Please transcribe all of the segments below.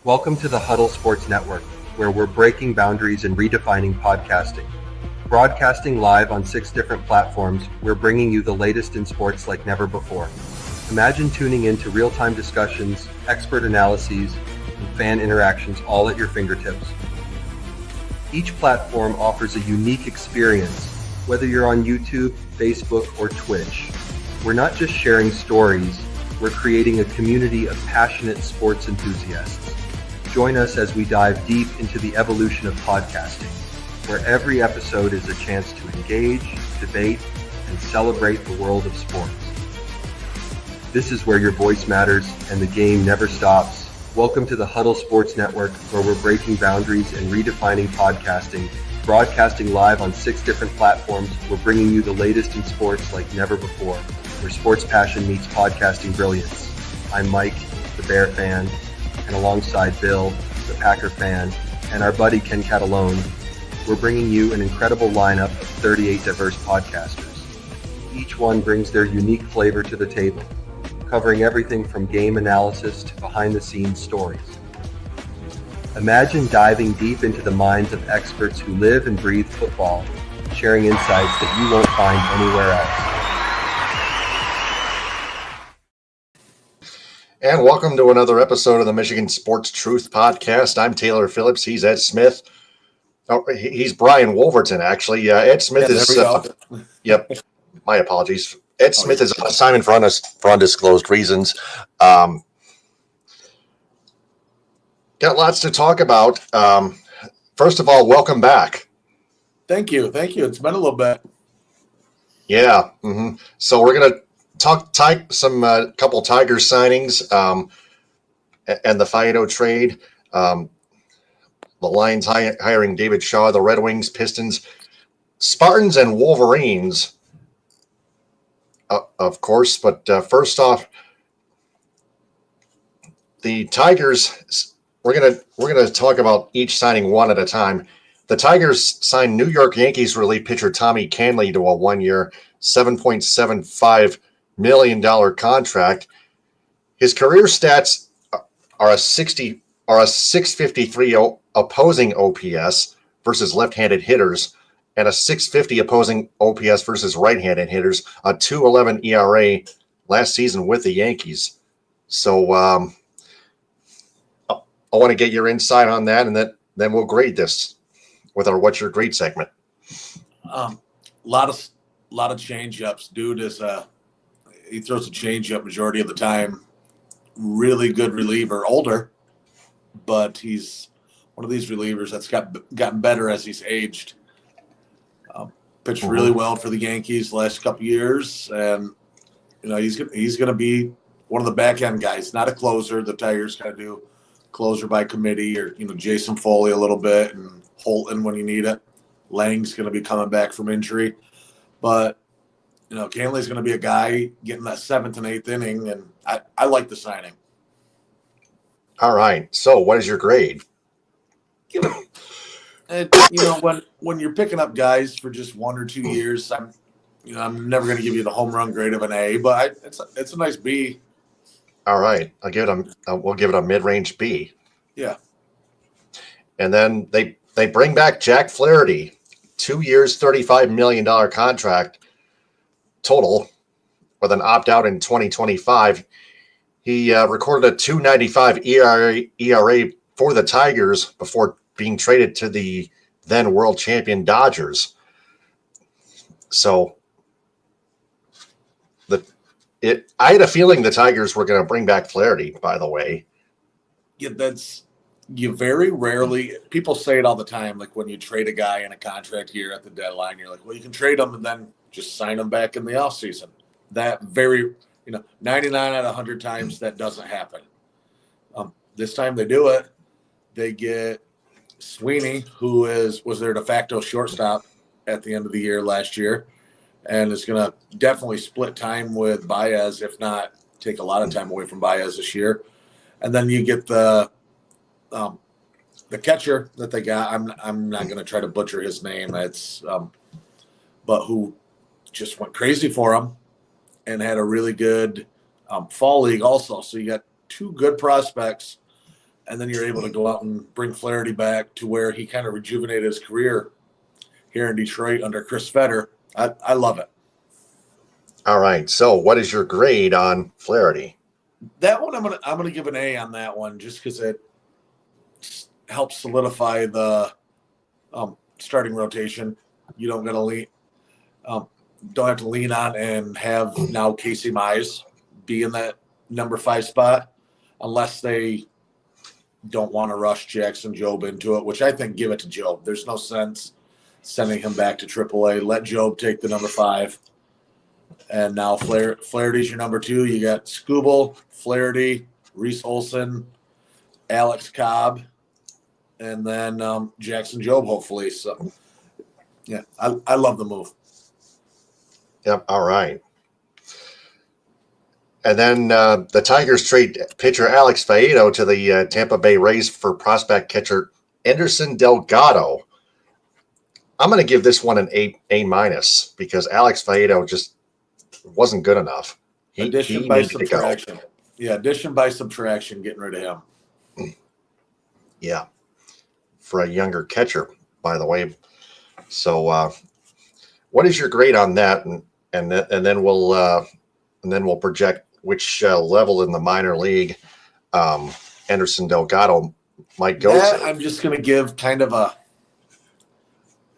Welcome to the Huddle Sports Network, where we're breaking boundaries and redefining podcasting. Broadcasting live on 6 different platforms, we're bringing you the latest in sports like never before. Imagine tuning into real-time discussions, expert analyses, and fan interactions all at your fingertips. Each platform offers a unique experience, whether you're on YouTube, Facebook, or Twitch. We're not just sharing stories, we're creating a community of passionate sports enthusiasts. Join us as we dive deep into the evolution of podcasting, where every episode is a chance to engage, debate, and celebrate the world of sports. This is where your voice matters and the game never stops. Welcome to the Huddle Sports Network, where we're breaking boundaries and redefining podcasting. Broadcasting live on 6 different platforms, we're bringing you the latest in sports like never before, where sports passion meets podcasting brilliance. I'm Mike, the Bear fan, and alongside Bill, the Packer fan, and our buddy Ken Catalone, we're bringing you an incredible lineup of 38 diverse podcasters. Each one brings their unique flavor to the table, covering everything from game analysis to behind-the-scenes stories. Imagine diving deep into the minds of experts who live and breathe football, sharing insights that you won't find anywhere else. And welcome to another episode of the Michigan Sports Truth Podcast. I'm Taylor Phillips. He's Ed Smith. Oh, he's Brian Wolverton, actually. Ed Smith is. Yep. My apologies. Ed Smith is on assignment for undisclosed reasons. Got lots to talk about. First of all, welcome back. Thank you. It's been a little bit. Yeah. Mm-hmm. So we're gonna talk some couple Tigers signings and the Fido trade. The Lions hiring David Shaw, the Red Wings, Pistons, Spartans, and Wolverines, of course. But first off, the Tigers. We're gonna talk about each signing one at a time. The Tigers signed New York Yankees relief pitcher Tommy Kahnle to a 1-year, $7.75 million contract. His career stats are a 653 opposing OPS versus left-handed hitters, and a 650 opposing OPS versus right-handed hitters, a 2.11 ERA last season with the Yankees. So I want to get your insight on that, and then we'll grade this with our What's Your Grade segment. Lot of change-ups. Dude is he throws a change-up majority of the time. Really good reliever, older, but he's one of these relievers that's gotten better as he's aged. Pitched really well for the Yankees last couple years, and he's going to be one of the back-end guys, not a closer. The Tigers got to do closer by committee, or Jason Foley a little bit, and Holton when you need it. Lang's going to be coming back from injury, but Kahnle's going to be a guy getting that 7th and 8th inning, and I like the signing. All right. So, what is your grade? When you're picking up guys for just 1 or 2 years, I'm never going to give you the home run grade of an A, but it's a nice B. All right. We'll give it a mid-range B. Yeah. And then they bring back Jack Flaherty, 2 years, $35 million contract total, with an opt-out in 2025. He recorded a 2.95 ERA for the Tigers before being traded to the then world champion Dodgers. So I had a feeling the Tigers were going to bring back Flaherty, by the way. Yeah, you very rarely, people say it all the time, like when you trade a guy in a contract here at the deadline, you're like, well, you can trade him and then just sign him back in the offseason. That 99 out of 100 times that doesn't happen. This time they do it. They get Sweeney, who was their de facto shortstop at the end of the year last year, and is going to definitely split time with Baez, if not take a lot of time away from Baez this year. And then you get the catcher that they got. I'm not going to try to butcher his name. It's but who just went crazy for him and had a really good fall league also. So you got 2 good prospects and then you're able to go out and bring Flaherty back to where he kind of rejuvenated his career here in Detroit under Chris Fetter. I love it. All right. So what is your grade on Flaherty? That one I'm gonna give an A on that one, just because it helps solidify the starting rotation. You don't have to lean on and have now Casey Mize be in that number 5 spot unless they don't want to rush Jackson Job into it, which I think give it to Job. There's no sense sending him back to AAA. Let Job take the number 5. And now Flaherty's your number 2. You got Skubal, Flaherty, Reese Olson, Alex Cobb, and then Jackson Job, hopefully. So, yeah, I love the move. Yep. All right. And then the Tigers trade pitcher Alex Faedo to the Tampa Bay Rays for prospect catcher Anderson Delgado. I'm going to give this one an A minus because Alex Faedo just wasn't good enough. Addition by subtraction. Yeah, addition by subtraction, getting rid of him. Yeah, for a younger catcher, by the way. So, what is your grade on that? And then we'll project which level in the minor league Anderson Delgado might go to. I'm just going to give kind of I'm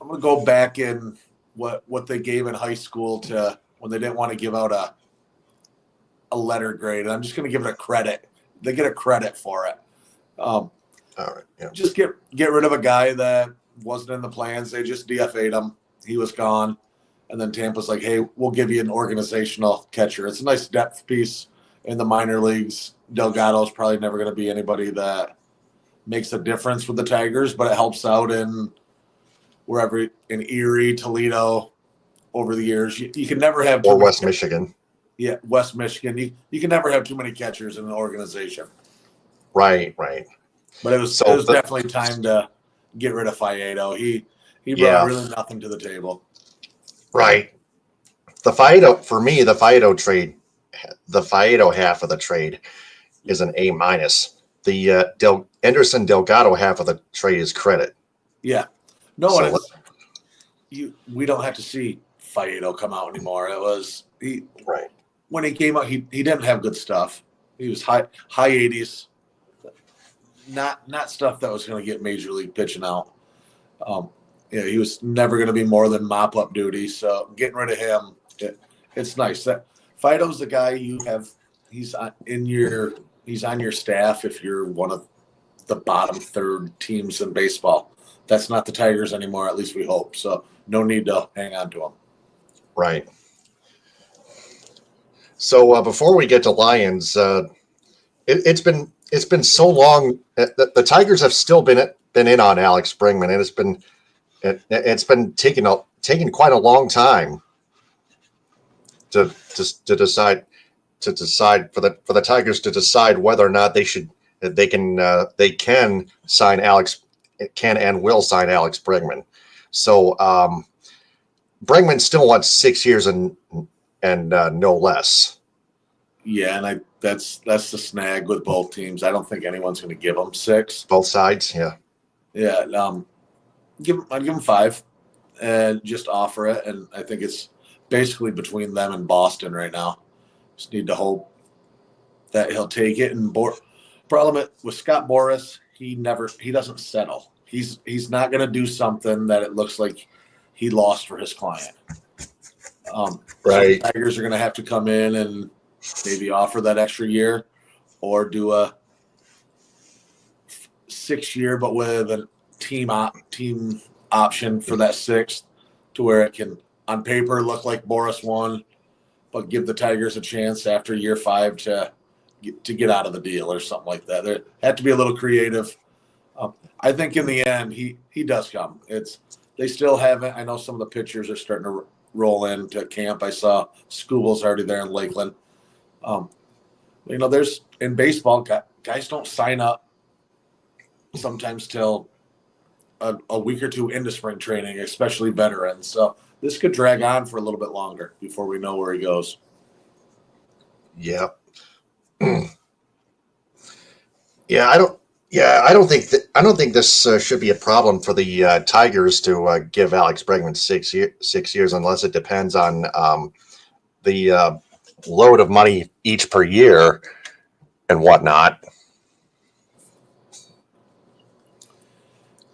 going to go back in what they gave in high school to when they didn't want to give out a letter grade. And I'm just going to give it a credit. They get a credit for it. All right. Yeah. Just get rid of a guy that wasn't in the plans. They just DFA'd him. He was gone. And then Tampa's like, hey, we'll give you an organizational catcher. It's a nice depth piece in the minor leagues. Delgado's probably never going to be anybody that makes a difference with the Tigers, but it helps out in wherever in Erie, Toledo over the years. You can never have or West Michigan. Yeah, West Michigan. You can never have too many catchers in an organization. Right. But it was definitely time to get rid of Faedo. He brought really nothing to the table. Right. The Faedo trade, the Faedo half of the trade is an A minus. The Anderson Delgado half of the trade is credit. Yeah. No, so we don't have to see Faedo come out anymore. It was right. When he came out, he didn't have good stuff. He was high 80s. Not stuff that was going to get major league pitching out. He was never going to be more than mop up duty. So getting rid of him, it's nice. That Fido's the guy you have. He's on your staff if you're one of the bottom third teams in baseball. That's not the Tigers anymore. At least we hope. So no need to hang on to him. Right. So before we get to Lions, it's been so long. The Tigers have still been in on Alex Bregman, and it's been taking quite a long time to decide for the Tigers to decide whether or not they can sign Alex and will sign Alex Bregman. So Bregman still wants 6 years and no less. Yeah, and that's the snag with both teams. I don't think anyone's going to give him 6. Both sides, yeah. Yeah, I'd give him 5 and just offer it. And I think it's basically between them and Boston right now. Just need to hope that he'll take it. And problem with Scott Boras, he doesn't settle. He's not going to do something that it looks like he lost for his client. Right. So the Tigers are going to have to come in and maybe offer that extra year, or do a 6-year, but with a team option for that 6th, to where it can on paper look like Boras won, but give the Tigers a chance after year 5 to get out of the deal or something like that. There had to be a little creative. I think in the end he does come. They still haven't. I know some of the pitchers are starting to roll into camp. I saw Skubal's already there in Lakeland. There's in baseball, guys don't sign up sometimes till a week or two into spring training, especially veterans. So this could drag on for a little bit longer before we know where he goes. Yeah. Yeah, Yeah, I don't think this should be a problem for the Tigers to give Alex Bregman 6 years, unless it depends on the load of money each per year and whatnot.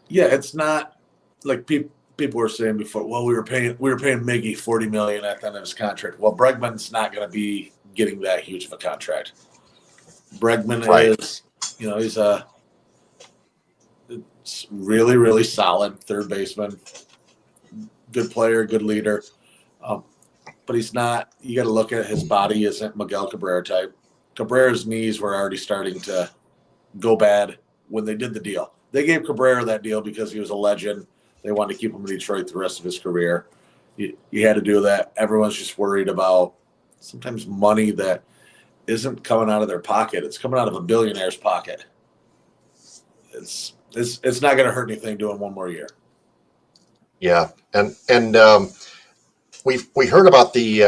Yeah, it's not like people were saying before. Well, we were paying Miggy $40 million at the end of his contract. Well, Bregman's not going to be getting that huge of a contract. Bregman is, he's a really, really solid third baseman, good player, good leader. But he's not. You got to look at his body. Isn't Miguel Cabrera type. Cabrera's knees were already starting to go bad when they did the deal. They gave Cabrera that deal because he was a legend. They wanted to keep him in Detroit the rest of his career. You had to do that. Everyone's just worried about sometimes money that isn't coming out of their pocket. It's coming out of a billionaire's pocket. It's not going to hurt anything doing one more year. Yeah, and we heard about the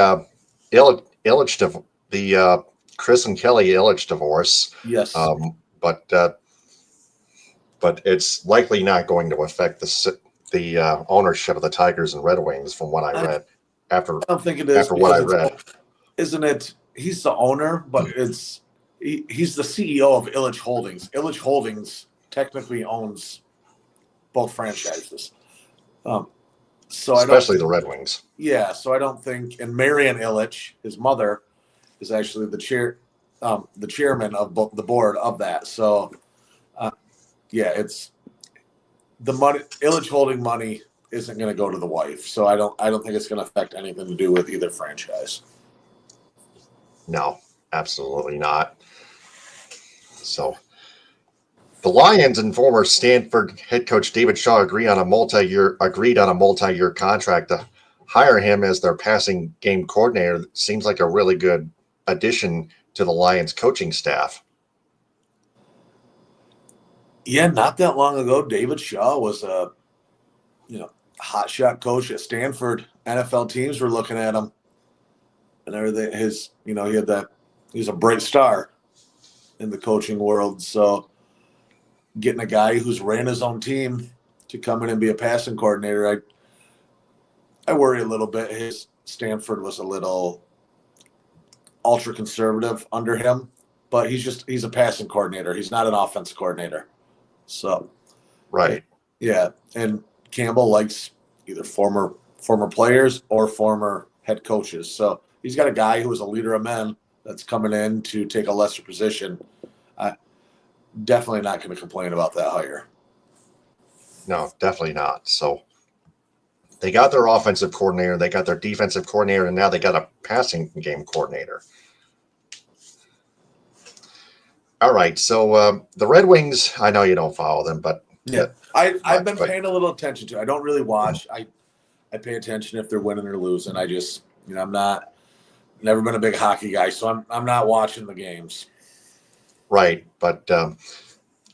Ilitch the Chris and Kelly Ilitch divorce. Yes, but it's likely not going to affect the ownership of the Tigers and Red Wings, from what I read. I don't think it is. After what I read, isn't it? He's the owner, but he's the CEO of Ilitch Holdings. Ilitch Holdings technically owns both franchises. So especially the Red Wings. Yeah, so I don't think. And Marian Ilitch, his mother, is actually the chairman of the board of that. So, yeah, it's the money. Ilitch Holding money isn't going to go to the wife. So I don't think it's going to affect anything to do with either franchise. No, absolutely not. So the Lions and former Stanford head coach David Shaw agreed on a multi-year contract to hire him as their passing game coordinator. Seems like a really good addition to the Lions coaching staff. Yeah, not that long ago, David Shaw was a hotshot coach at Stanford. NFL teams were looking at him, and everything. He's a bright star in the coaching world. So getting a guy who's ran his own team to come in and be a passing coordinator, I worry a little bit. His Stanford was a little ultra conservative under him, but he's a passing coordinator. He's not an offense coordinator. So, right. Yeah. And Campbell likes either former players or former head coaches. So he's got a guy who is a leader of men that's coming in to take a lesser position. Definitely not going to complain about that hire. No, definitely not. So they got their offensive coordinator, they got their defensive coordinator, and now they got a passing game coordinator. All right, so the Red Wings, I know you don't follow them, but yeah, I've been paying a little attention to. I don't really watch. I pay attention if they're winning or losing. I just, I'm never been a big hockey guy, so I'm not watching the games. Right, but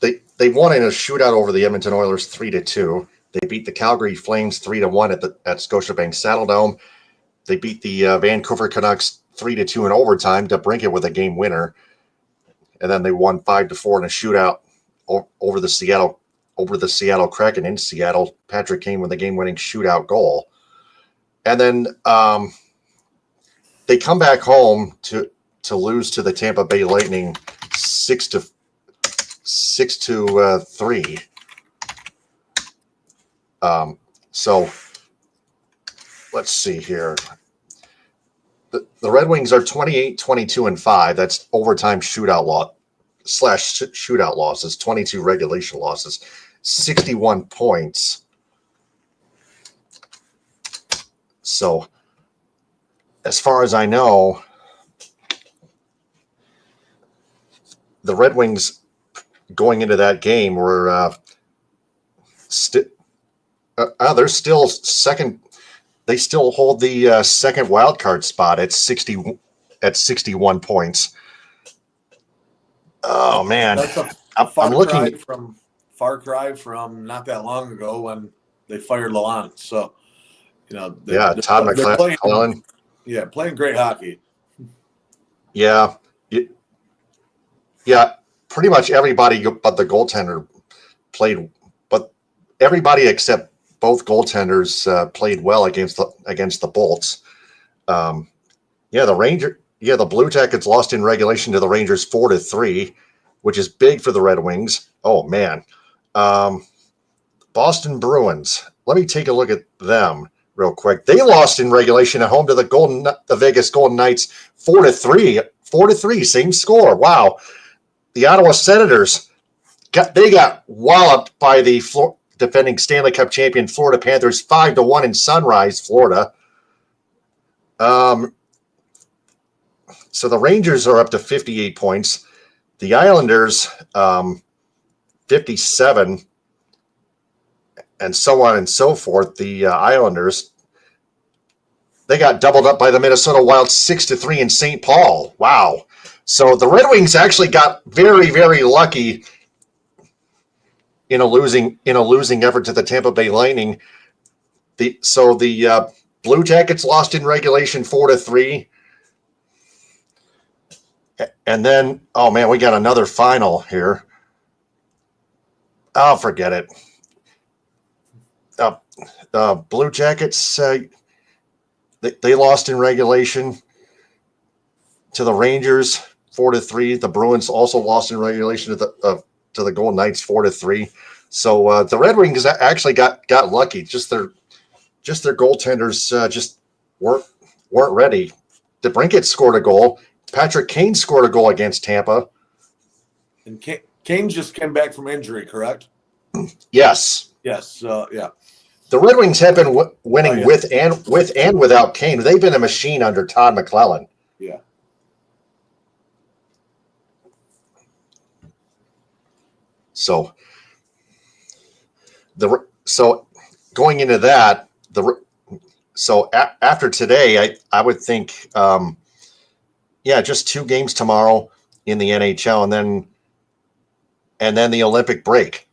they won in a shootout over the Edmonton Oilers 3-2. They beat the Calgary Flames 3-1 at Scotiabank Saddledome. They beat the Vancouver Canucks 3-2 in overtime to bring it with a game winner, and then they won 5-4 in a shootout over the Seattle Kraken in Seattle. Patrick Kane with the game-winning shootout goal, and then they come back home to lose to the Tampa Bay Lightning 6-3. So let's see here. The Red Wings are 28-22-5. That's overtime shootout losses, 22 regulation losses, 61 points. So as far as I know, the Red Wings going into that game were they're still second. They still hold the second wild card spot at 61 points. Oh man, that's I'm looking far cry from not that long ago when they fired Lalonde. So Todd McClellan. Yeah, playing great hockey. Yeah. pretty much everybody but the goaltender played, but everybody except both goaltenders played well against the Bolts. The Blue Jackets lost in regulation to the Rangers 4-3, which is big for the Red Wings. Oh man. Boston Bruins. Let me take a look at them real quick. They lost in regulation at home to the Vegas Golden Knights 4-3. 4-3, same score. Wow. The Ottawa Senators got walloped by the defending Stanley Cup champion Florida Panthers 5-1 in Sunrise, Florida. So the Rangers are up to 58 points. The Islanders, 57, and so on and so forth. The Islanders, they got doubled up by the Minnesota Wild 6-3 in St. Paul. Wow. So the Red Wings actually got very, very lucky in a losing effort to the Tampa Bay Lightning. The Blue Jackets lost in regulation 4-3. And then, oh man, we got another final here. I'll forget it. Blue Jackets, they lost in regulation to the Rangers 4-3. The Bruins also lost in regulation to the Golden Knights 4-3. So the Red Wings actually got lucky. Just their goaltenders just weren't ready. DeBrincat scored a goal. Patrick Kane scored a goal against Tampa. And Kane just came back from injury, correct? Yes. Yes. Yeah. The Red Wings have been winning with and without Kane. They've been a machine under Todd McClellan. Yeah. So going into that, after today, I would think, just 2 games tomorrow in the NHL, and then the Olympic break.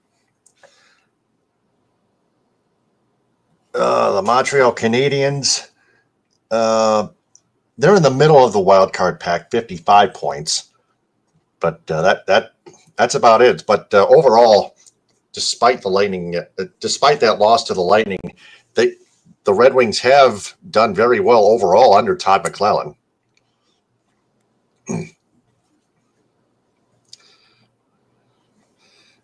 The Montreal Canadiens, they're in the middle of the wild card pack, 55 points, but that's about it. But overall, despite that loss to the Lightning, the Red Wings have done very well overall under Todd McClellan.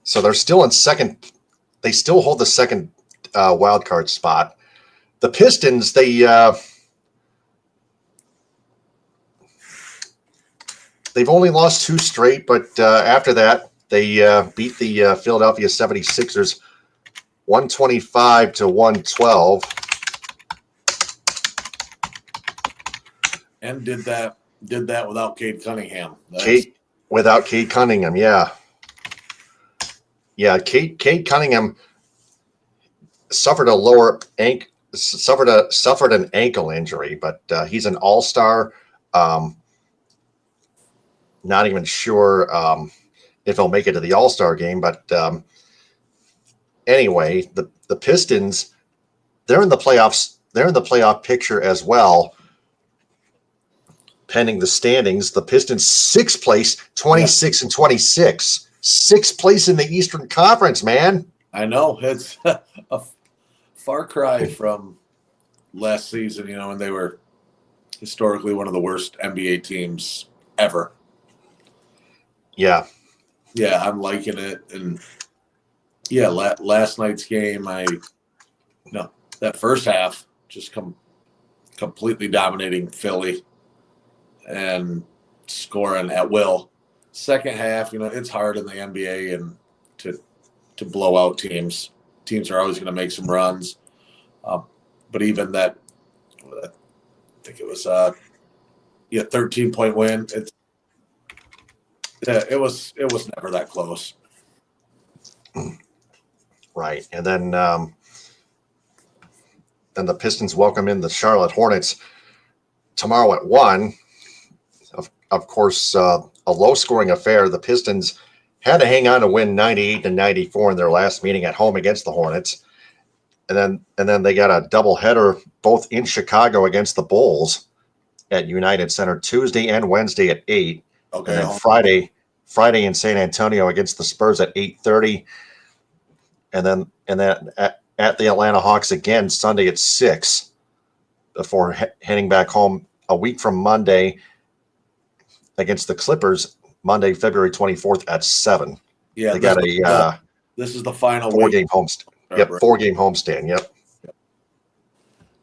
So they're still in second. They still hold the second wild card spot. The Pistons, they've only lost 2 straight, but after that, they beat the Philadelphia 76ers 125-112. And did that without Cade Cunningham. Without Cade Cunningham, yeah. Yeah, Cade Cunningham suffered an ankle injury, but he's an all-star. Not even sure if he'll make it to the all-star game, but anyway, the Pistons, they're in the playoffs. They're in the playoff picture as well. Pending the standings, the Pistons 6th place, 26-26. 6th place in the Eastern Conference, man. I know. It's a far cry from last season, when they were historically one of the worst NBA teams ever. Yeah. Yeah, I'm liking it. And yeah, last night's game, that first half, just completely dominating Philly and scoring at will. Second half, it's hard in the NBA and to blow out teams. Teams are always going to make some runs. But even that, I think it was 13-point win. It was never that close. Right. And then the Pistons welcome in the Charlotte Hornets tomorrow at 1. Of course, a low-scoring affair. The Pistons had to hang on to win 98-94 in their last meeting at home against the Hornets, and then they got a doubleheader both in Chicago against the Bulls at United Center Tuesday and Wednesday at 8. Okay. And then Friday in San Antonio against the Spurs at 8:30, and then at the Atlanta Hawks again Sunday at 6, before heading back home a week from Monday against the Clippers, Monday, February 24th at 7. Yeah, they got this is the final 4-game homestand. Yep, 4-game homestand. Yep.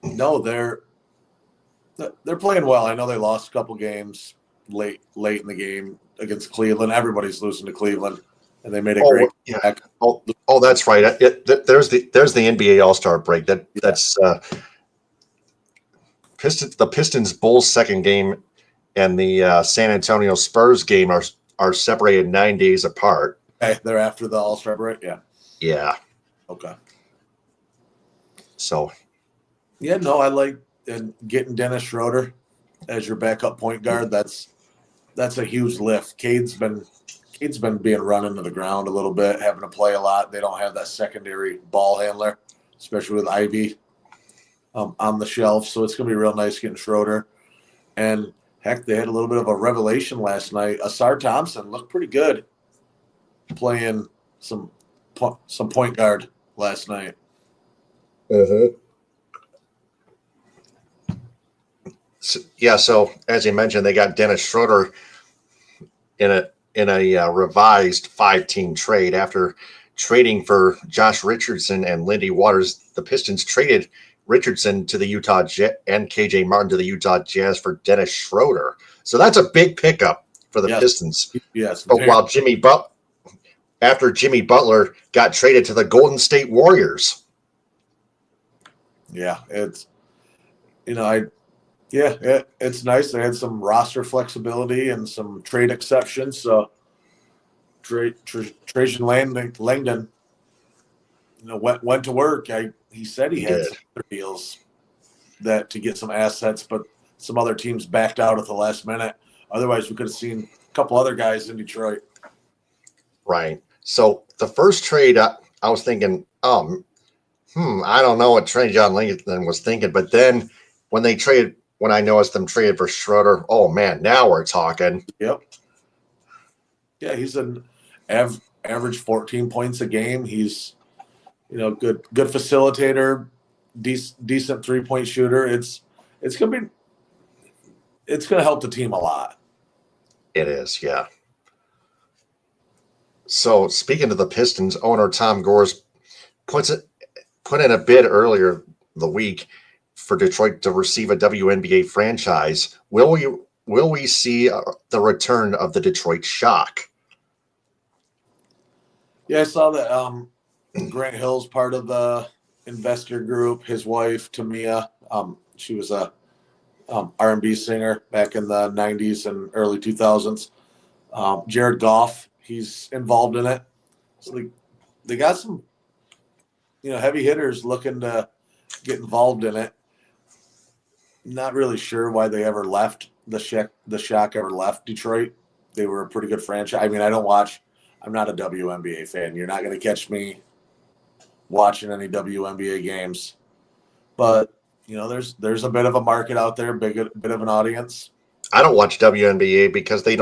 No, they're playing well. I know they lost a couple games late in the game against Cleveland. Everybody's losing to Cleveland, and they made a great comeback. Oh, that's right. There's the NBA All-Star break. That's the Pistons Bulls second game and the San Antonio Spurs game are separated 9 days apart. Okay, they're after the All-Star break. Yeah. Yeah. Okay. So. Yeah, no, I like getting Dennis Schroder as your backup point guard. That's a huge lift. Cade's been being run into the ground a little bit, having to play a lot. They don't have that secondary ball handler, especially with Ivy on the shelf. So it's going to be real nice getting Schroder. And heck, they had a little bit of a revelation last night. Asar Thompson looked pretty good playing some point guard last night. So as you mentioned, they got Dennis Schroder in a revised 5-team trade after trading for Josh Richardson and Lindy Waters. The Pistons traded Richardson to the Utah Jazz and KJ Martin to the Utah Jazz for Dennis Schroder. So that's a big pickup for the Pistons. Yes. But while after Jimmy Butler got traded to the Golden State Warriors. Yeah, it's it's nice. They had some roster flexibility and some trade exceptions. So Trajan Langdon, went to work. He said he had some other deals to get some assets, but some other teams backed out at the last minute. Otherwise, we could have seen a couple other guys in Detroit. Right. So the first trade, I was thinking, I don't know what Trajan Langdon was thinking, but then when I noticed them traded for Schroeder, oh man, now we're talking. Yep. Yeah, he's an average 14 points a game. He's good facilitator, decent 3-point shooter. It's gonna help the team a lot. It is, yeah. So speaking of the Pistons, owner Tom Gores put in a bid earlier the week for Detroit to receive a WNBA franchise. Will we see the return of the Detroit Shock? Yeah, I saw that Grant Hill's part of the investor group. His wife, Tamia, she was a R&B singer back in the 90s and early 2000s. Jared Goff, he's involved in it. So they got some, heavy hitters looking to get involved in it. Not really sure why they ever left the Shock ever left Detroit. They were a pretty good franchise. I mean, I'm not a WNBA fan. You're not going to catch me watching any WNBA games. But, there's a bit of a market out there, bit of an audience. I don't watch WNBA because the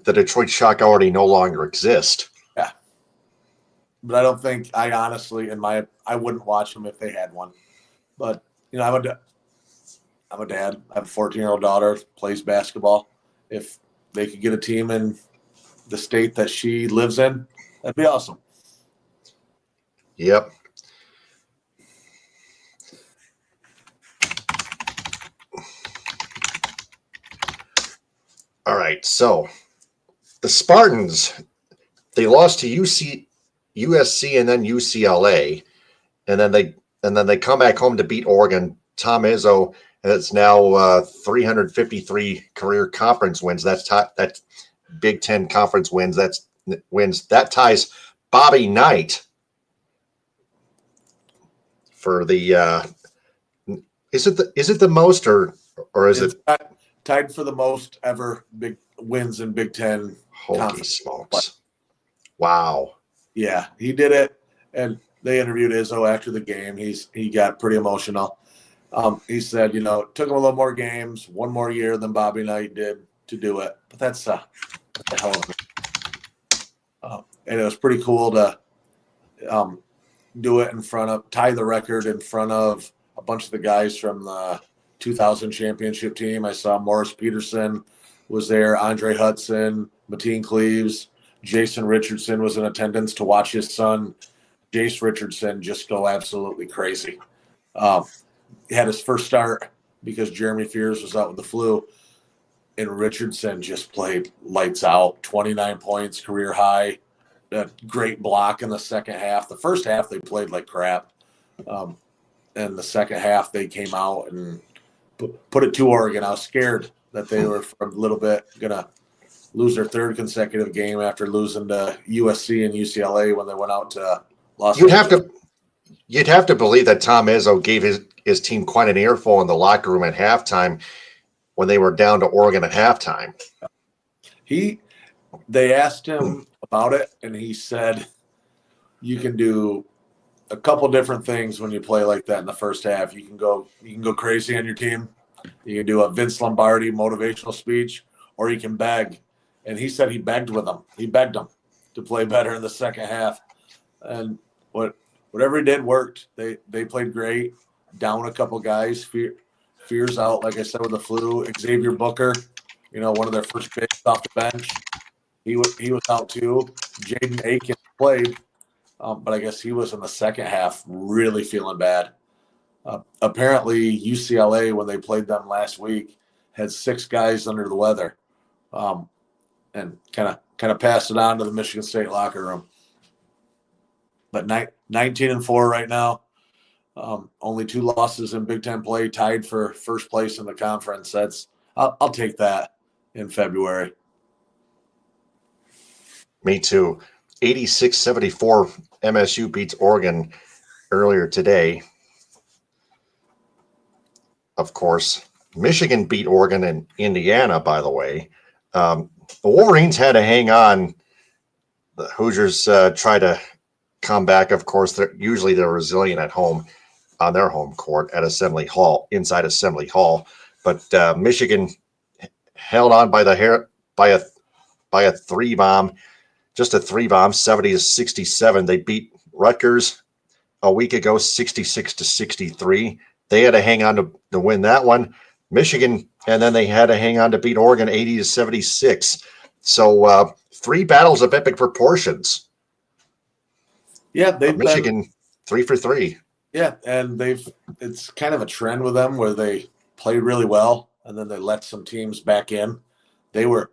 Detroit Shock already no longer exist. Yeah. But I don't think I wouldn't watch them if they had one. But, I'm a dad. I have a 14-year-old daughter, plays basketball. If they could get a team in the state that she lives in, that'd be awesome. Yep. All right, so the Spartans, they lost to USC and then UCLA, and then they come back home to beat Oregon. Tom Izzo has now 353 career conference wins. That's Big Ten conference wins. That ties Bobby Knight for the. Is it the most or is it tied for the most ever big wins in Big Ten? Holy smokes! Wow. Yeah, he did it, and they interviewed Izzo after the game. He got pretty emotional. He said, it took him a little more games, one more year than Bobby Knight did, to do it, but that's a hell of a. And it was pretty cool to do it tie the record in front of a bunch of the guys from the 2000 championship team. I saw Morris Peterson was there, Andre Hudson, Mateen Cleaves, Jason Richardson was in attendance to watch his son, Jace Richardson, just go absolutely crazy. He had his first start because Jeremy Fears was out with the flu, and Richardson just played lights out, 29 points, career high, a great block in the second half. The first half they played like crap. And the second half they came out and put it to Oregon. I was scared that they were for a little bit going to lose their third consecutive game after losing to USC and UCLA when they went out to Los Angeles. You'd have to believe that Tom Izzo gave his team quite an earful in the locker room at halftime when they were down to Oregon at halftime. They asked him about it, and he said, you can do a couple different things when you play like that in the first half. You can go crazy on your team. You can do a Vince Lombardi motivational speech, or you can beg. And he said he begged with them. He begged them to play better in the second half. And whatever he did worked. They played great. Down a couple guys. Fears out, like I said, with the flu. Xavier Booker, one of their first picks off the bench. He was out too. Jaden Aiken played, but I guess he was in the second half really feeling bad. Apparently, UCLA, when they played them last week, had 6 guys under the weather, and kind of passed it on to the Michigan State locker room. But 19-4 right now. Only 2 losses in Big Ten play, tied for first place in the conference. I'll take that in February. Me too. 86-74 MSU beats Oregon earlier today. Of course, Michigan beat Oregon and Indiana, by the way. The Wolverines had to hang on. The Hoosiers try to come back. Of course, they're resilient at home on their home court at inside Assembly Hall. But Michigan held on by a 3-bomb. Just a 3-bomb, 70-67. They beat Rutgers a week ago, 66-63. They had to hang on to win that one. Michigan, and then they had to hang on to beat Oregon 80-76. So 3 battles of epic proportions. Yeah, they've Michigan 3 for 3. Yeah, and it's kind of a trend with them where they play really well and then they let some teams back in. They were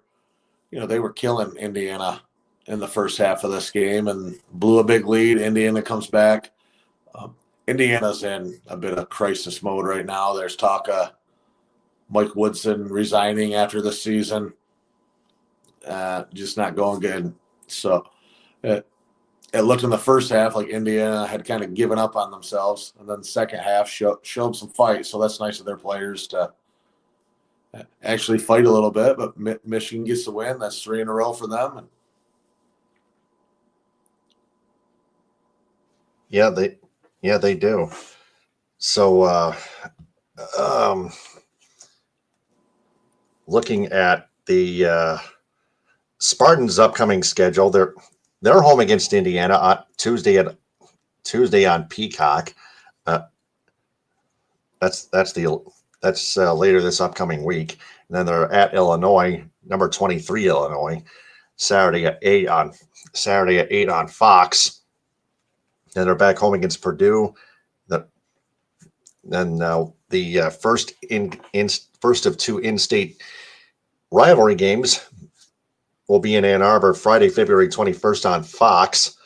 killing Indiana in the first half of this game and blew a big lead. Indiana comes back. Indiana's in a bit of crisis mode right now. There's talk of Mike Woodson resigning after the season. Just not going good. So it looked in the first half like Indiana had kind of given up on themselves, and then the second half showed some fight. So that's nice of their players to actually fight a little bit. But Michigan gets the win. That's 3 in a row for them. Yeah, they do. So looking at the Spartans' upcoming schedule, they're home against Indiana on Tuesday on Peacock. That's later this upcoming week. And then they're at Illinois, number 23 Illinois, Saturday at 8 on Fox. Then they're back home against Purdue. Then the first of 2 in-state rivalry games will be in Ann Arbor Friday, February 21st on Fox.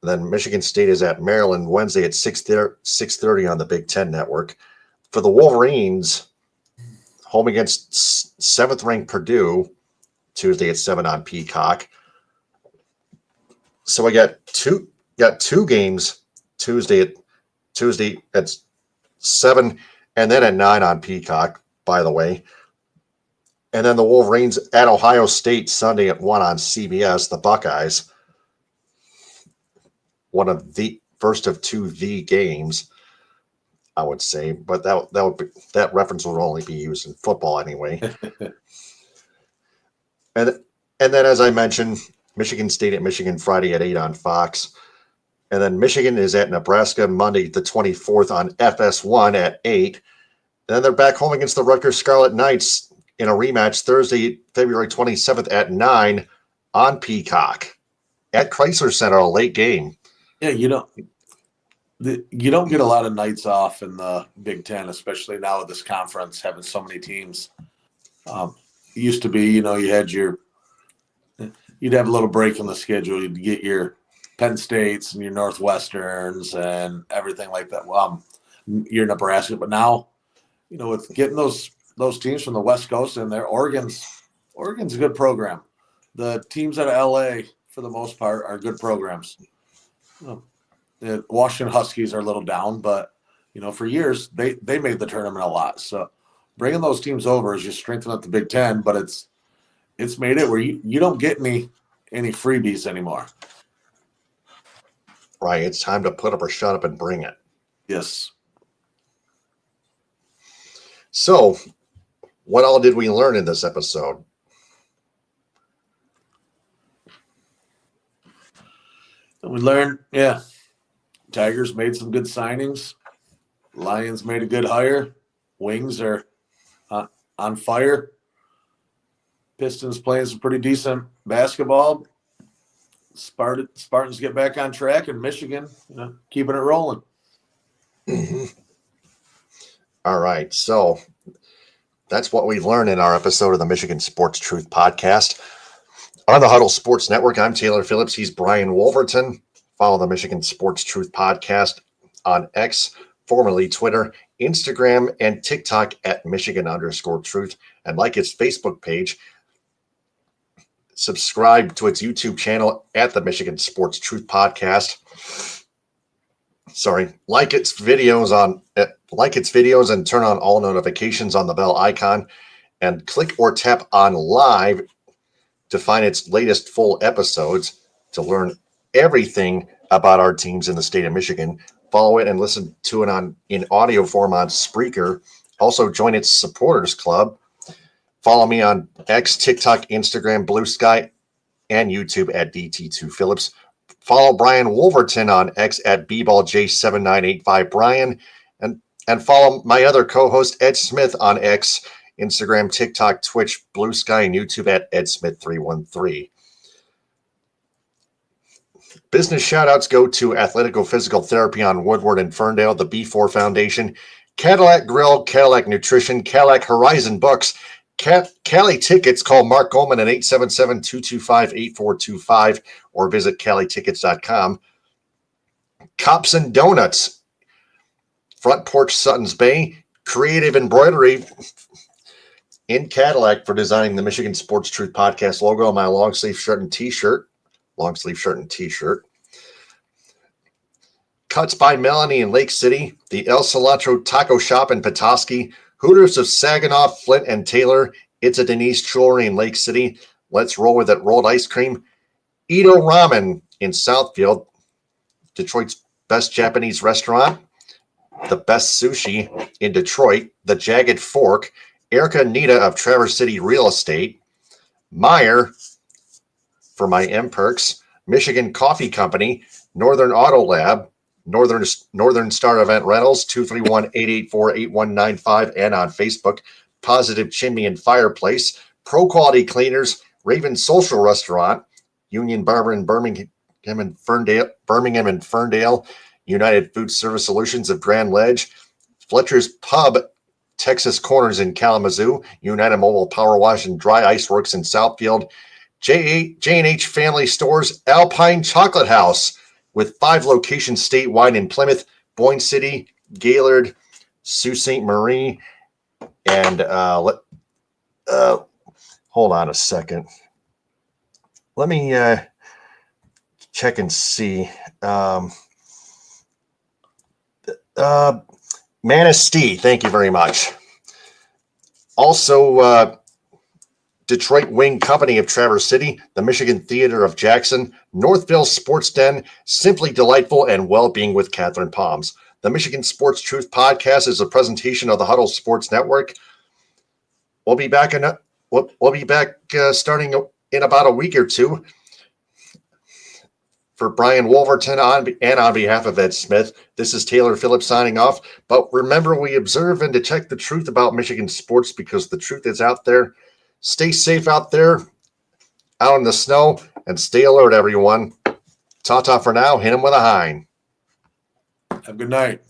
Then Michigan State is at Maryland Wednesday at 6:30 on the Big Ten Network. For the Wolverines, home against 7th-ranked Purdue, Tuesday at 7 on Peacock. So I got two games Tuesday at 7 and then at 9 on Peacock, by the way. And then the Wolverines at Ohio State Sunday at 1 on CBS, the Buckeyes. One of the first of 2 games, I would say, but that reference will only be used in football anyway. And then, as I mentioned, Michigan State at Michigan Friday at 8 on Fox. And then Michigan is at Nebraska Monday the 24th on FS1 at 8. And then they're back home against the Rutgers Scarlet Knights in a rematch Thursday, February 27th at 9 on Peacock at Chrysler Center, a late game. Yeah, you don't get a lot of nights off in the Big Ten, especially now with this conference having so many teams. It used to be, you'd have a little break in the schedule. You'd get your Penn States and your Northwesterns and everything like that. Your Nebraska, but now, with getting those teams from the West Coast in there, Oregon's a good program. The teams out of LA, for the most part, are good programs. The Washington Huskies are a little down, but for years they made the tournament a lot. So bringing those teams over is just strengthening up the Big Ten, but it's made it where you don't get any freebies anymore. Right. It's time to put up or shut up and bring it. Yes. So, what all did we learn in this episode? We learned, Tigers made some good signings. Lions made a good hire. Wings are on fire. Pistons playing some pretty decent basketball. Spartans get back on track, and Michigan, keeping it rolling. Mm-hmm. All right, so that's what we learned in our episode of the Michigan Sports Truth Podcast. On the Huddle Sports Network, I'm Taylor Phillips. He's Brian Wolverton. Follow the Michigan Sports Truth Podcast on X, formerly Twitter, Instagram, and TikTok at Michigan_Truth, and like its Facebook page. Subscribe to its YouTube channel at the Michigan Sports Truth Podcast. Like its videos and turn on all notifications on the bell icon, and click or tap on live to find its latest full episodes. To learn everything about our teams in the state of Michigan, follow it and listen to it in audio form on Spreaker. Also join its supporters club. Follow me on X, TikTok, Instagram, Blue Sky, and YouTube at DT2Phillips. Follow Brian Wolverton on X at bballj7985Brian. And follow my other co-host, Ed Smith, on X, Instagram, TikTok, Twitch, Blue Sky, and YouTube at EdSmith313. Business shout-outs go to Athletico Physical Therapy on Woodward and Ferndale, the B4 Foundation, Cadillac Grill, Cadillac Nutrition, Cadillac Horizon Books, Cali Tickets. Call Mark Goldman at 877-225-8425 or visit CaliTickets.com. Cops and Donuts, Front Porch Suttons Bay, Creative Embroidery in Cadillac for designing the Michigan Sports Truth Podcast logo on my long sleeve shirt and t-shirt. Cuts by Melanie in Lake City, the El Cilantro Taco Shop in Petoskey, Hooters of Saginaw, Flint, and Taylor, It's a Denise Jewelry in Lake City, Let's Roll With It Rolled Ice Cream, Ito Ramen in Southfield, Detroit's best Japanese restaurant, the best sushi in Detroit, the Jagged Fork, Erica Nita of Traverse City Real Estate, Meyer for my M-Perks, Michigan Coffee Company, Northern Auto Lab, Northern Star Event Rentals, 231-884-8195, and on Facebook, Positive Chimney and Fireplace, Pro Quality Cleaners, Raven Social Restaurant, Union Barber in Birmingham and Ferndale, United Food Service Solutions of Grand Ledge, Fletcher's Pub, Texas Corners in Kalamazoo, United Mobile Power Wash and Dry Ice Works in Southfield, J&H Family Stores, Alpine Chocolate House, with 5 locations statewide in Plymouth, Boyne City, Gaylord, Sault Ste. Marie, and hold on a second. Let me check and see. Manistee, thank you very much. Also, Detroit Wing Company of Traverse City, the Michigan Theater of Jackson, Northville Sports Den, Simply Delightful, and Well-Being with Catherine Palms. The Michigan Sports Truth Podcast is a presentation of the Huddle Sports Network. We'll be back we'll be back starting in about a week or two. For Brian Wolverton and on behalf of Ed Smith, this is Taylor Phillips signing off. But remember, we observe and detect the truth about Michigan sports because the truth is out there. Stay safe out there, out in the snow, and stay alert, everyone. Ta-ta for now. Hit him with a hind. Have a good night.